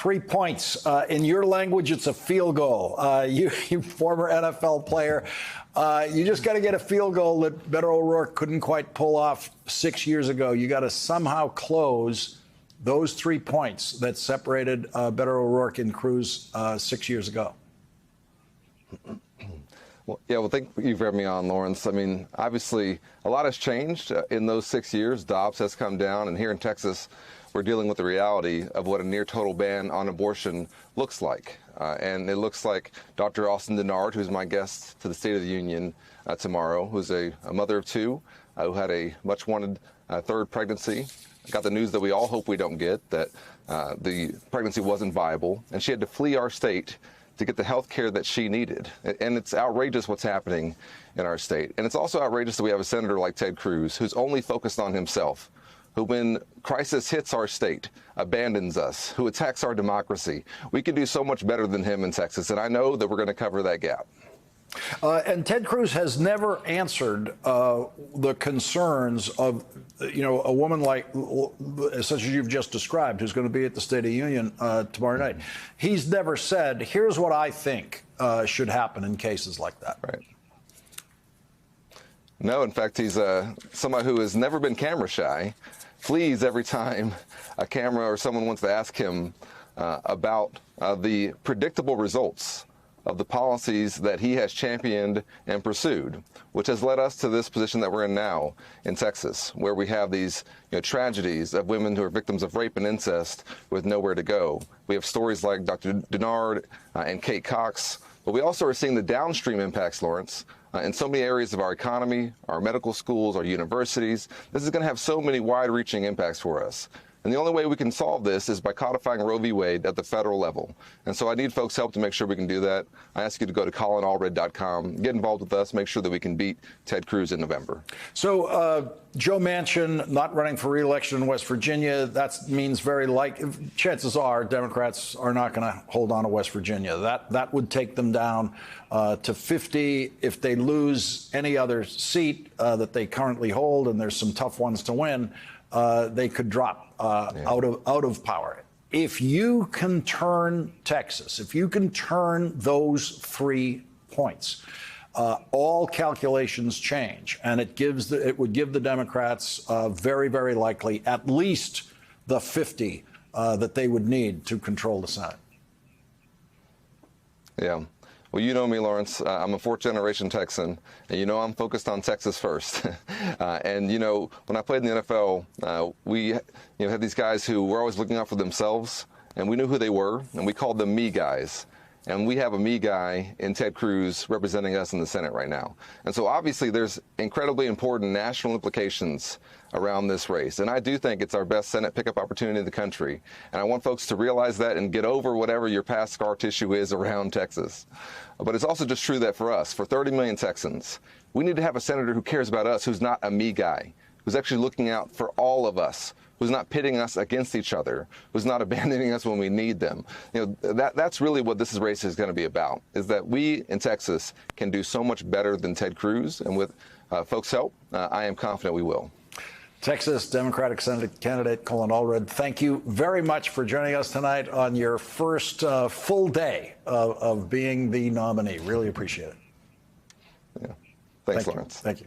3 points. In your language, it's a field goal. You former NFL player, you just got to get a field goal that Beto O'Rourke couldn't quite pull off 6 years ago. You got to somehow close those 3 points that separated Beto O'Rourke and Cruz 6 years ago. Well, thank you for having me on, Lawrence. I mean, obviously, a lot has changed in those 6 years. Dobbs has come down, and here in Texas, we're dealing with the reality of what a near-total ban on abortion looks like. And it looks like Dr. Austin Dennard, who's my guest to the State of the Union tomorrow, who's a mother of two, who had a much-wanted third pregnancy, got the news that we all hope we don't get, that the pregnancy wasn't viable, and she had to flee our state to get the health care that she needed. And it's outrageous what's happening in our state. And it's also outrageous that we have a senator like Ted Cruz, who's only focused on himself, who, when crisis hits our state, abandons us, who attacks our democracy. We can do so much better than him in Texas, and I know that we're going to cover that gap. And Ted Cruz has never answered the concerns of, a woman like such as you've just described, who's going to be at the State of the Union tomorrow night. He's never said, here's what I think should happen in cases like that. Right. No, in fact, he's somebody who has never been camera shy, flees every time a camera or someone wants to ask him about the predictable results of the policies that he has championed and pursued, which has led us to this position that we're in now in Texas, where we have these tragedies of women who are victims of rape and incest with nowhere to go. We have stories like Dr. Dennard and Kate Cox, but we also are seeing the downstream impacts, Lawrence, in so many areas of our economy, our medical schools, our universities. This is going to have so many wide-reaching impacts for us. And the only way we can solve this is by codifying Roe v. Wade at the federal level. And so I need folks' help to make sure we can do that. I ask you to go to ColinAllred.com, get involved with us, make sure that we can beat Ted Cruz in November. So Joe Manchin not running for re-election in West Virginia, that means chances are Democrats are not going to hold on to West Virginia. That would take them down to 50. If they lose any other seat that they currently hold, and there's some tough ones to win, they could drop out of power. If you can turn Texas, if you can turn those 3 points, all calculations change, and it would give the Democrats very, very likely at least the 50 that they would need to control the Senate. Yeah. Well, you know me, Lawrence. I'm a fourth-generation Texan, and I'm focused on Texas first. And when I played in the NFL, we had these guys who were always looking out for themselves, and we knew who they were, and we called them me guys. And we have a me guy in Ted Cruz representing us in the Senate right now. And so obviously there's incredibly important national implications around this race. And I do think it's our best Senate pickup opportunity in the country. And I want folks to realize that and get over whatever your past scar tissue is around Texas. But it's also just true that for us, for 30 million Texans, we need to have a senator who cares about us, who's not a me guy, who's actually looking out for all of us, who's not pitting us against each other, who's not abandoning us when we need them. That's really what this race is going to be about, is that we in Texas can do so much better than Ted Cruz. And with folks' help, I am confident we will. Texas Democratic Senate candidate Colin Allred, thank you very much for joining us tonight on your first full day of being the nominee. Really appreciate it. Yeah. Thanks, Lawrence. Thank you.